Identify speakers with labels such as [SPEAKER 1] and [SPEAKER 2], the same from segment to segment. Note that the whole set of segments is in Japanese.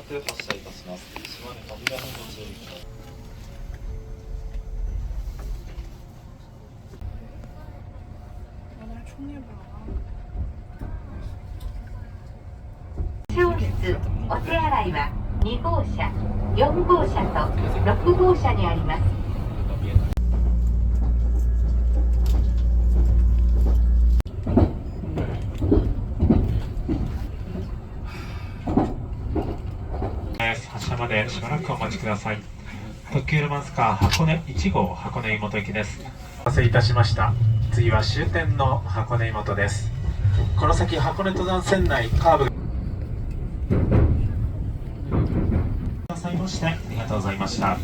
[SPEAKER 1] て発車いたします。島根扉のご注意ください。
[SPEAKER 2] 消室お手洗いは2号車、4号車と6号車にあります。
[SPEAKER 3] 発車までしばらくお待ちください。特急ロマンスカー箱根1号箱根湯本行きです。お待たせいたしました。次は終点の箱根湯本です。この先箱根登山線内カーブくださいましてありがとうございました。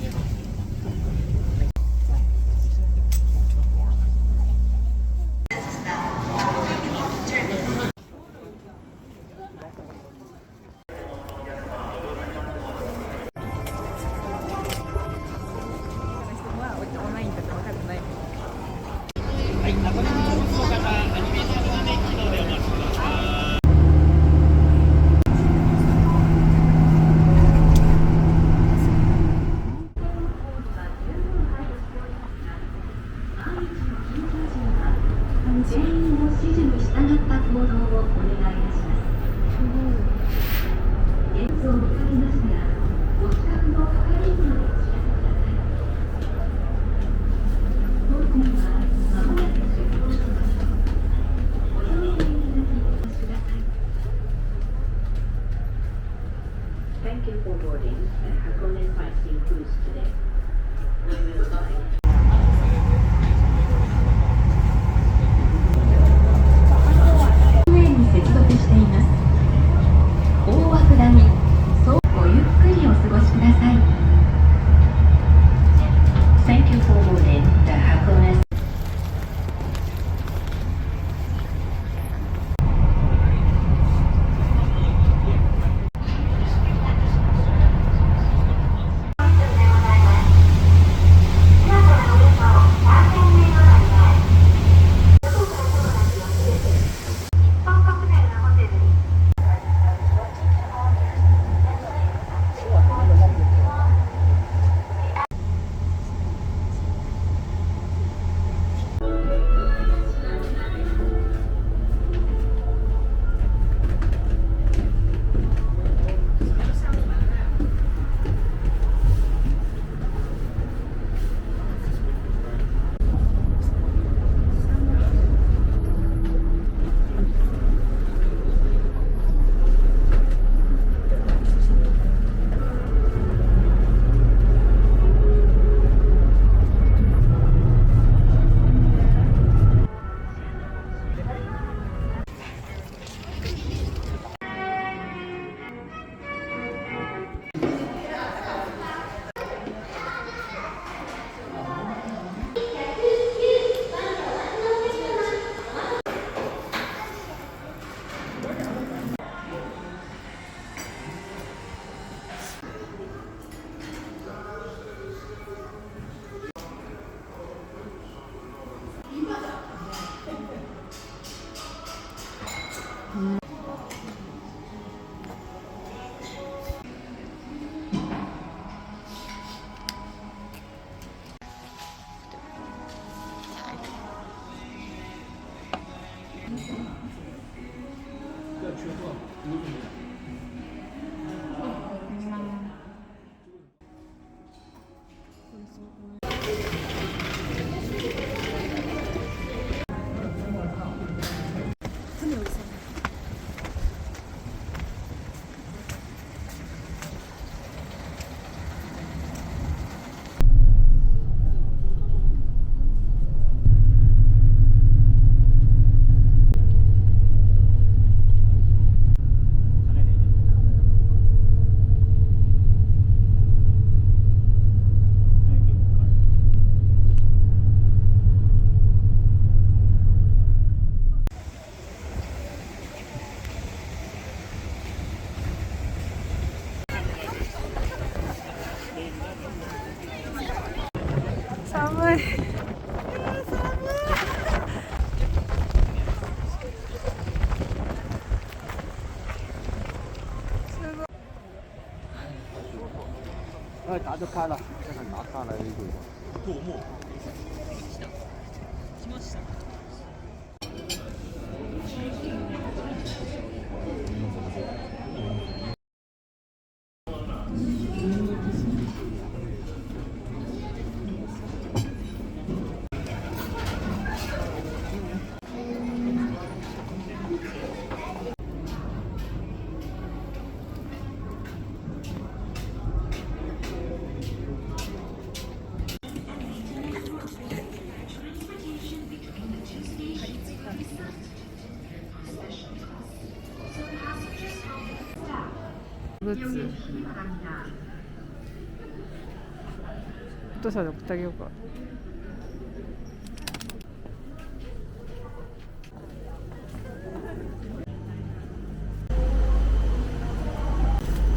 [SPEAKER 4] 全員の指示に従った行動をお願いいたします。現像をかけますが、ご自宅の係員までお知らせください。当店は間もなく出港します。お楽しみいただきお越しください。Thank you for boarding the Hakone Sightseeing Cruise today. We will guide接続しています。大涌谷、そうごゆっくりお過ごしください。Thank you for boarding the Hakone
[SPEAKER 5] 打就开了，这个拿下来一个。
[SPEAKER 6] お父さんに送ってあげようか。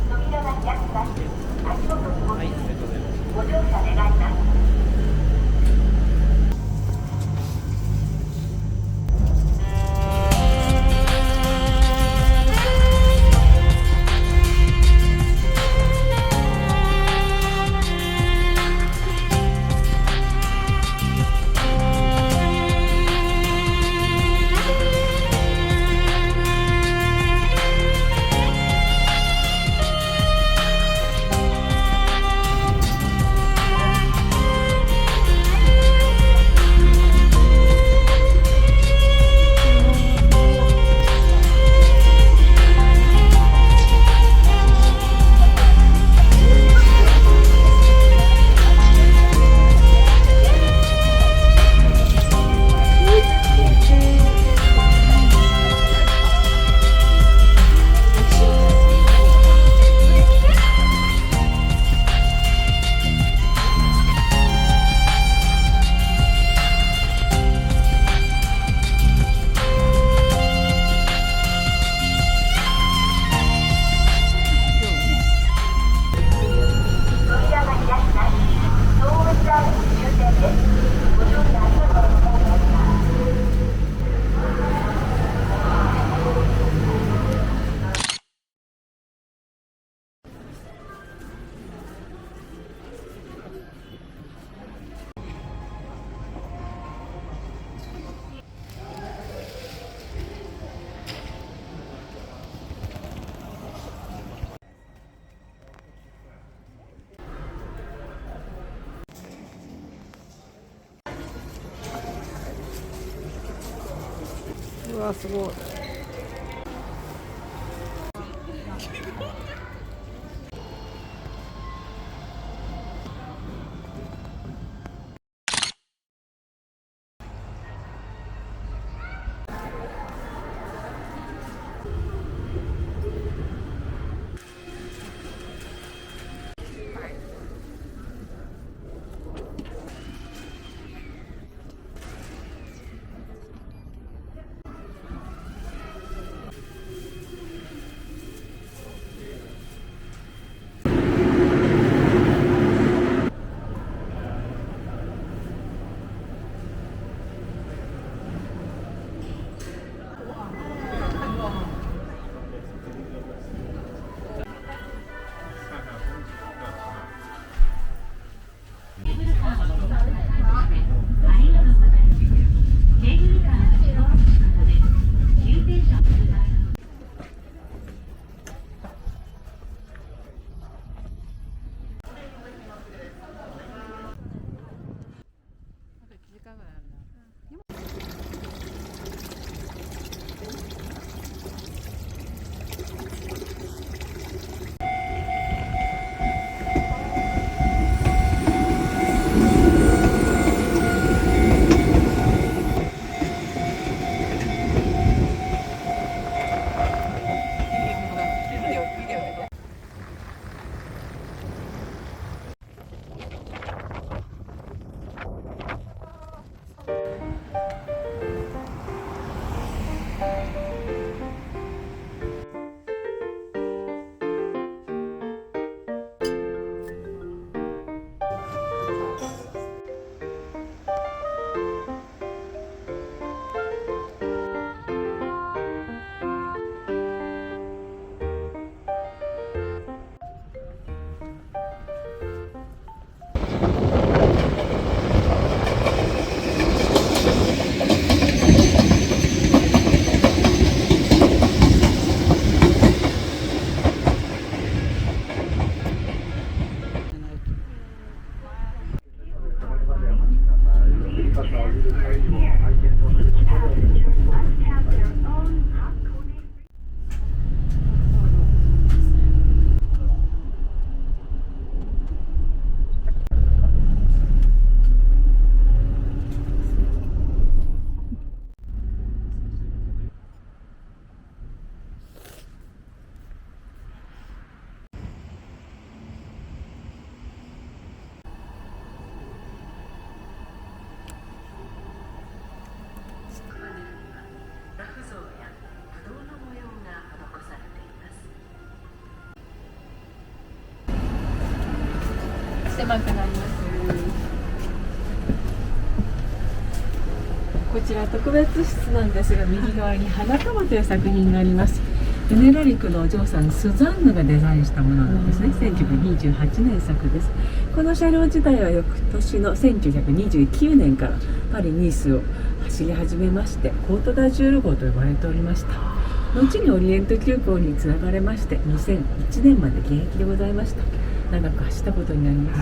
[SPEAKER 2] 扉が開きます。足元にご乗車願います。
[SPEAKER 6] うわすごい。
[SPEAKER 7] 狭くなります。こちら特別室なんですが、右側に花束という作品があります。エネラリクのお嬢さんスザンヌがデザインしたものなんですね。1928年作です。この車両自体は翌年の1929年からパリ・ニースを走り始めまして、コートダジュール号と呼ばれておりました。後にオリエント急行につながれまして、2001年まで現役でございました。長く走ったことになりま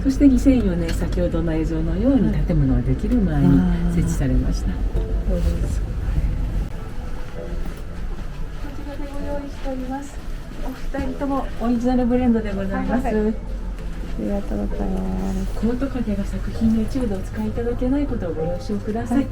[SPEAKER 7] す。そして2004年、先ほどの映像のように建物ができる前に設置されました。そうです。こちらでご用意しております。お二人ともオリジナルブレンドでございます。
[SPEAKER 6] ありがとうございます。
[SPEAKER 7] コート掛けが作品の一部でお使いいただけないことをご了承ください。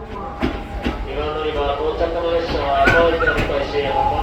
[SPEAKER 1] 今乗り場到着の列車は当駅の開始箱根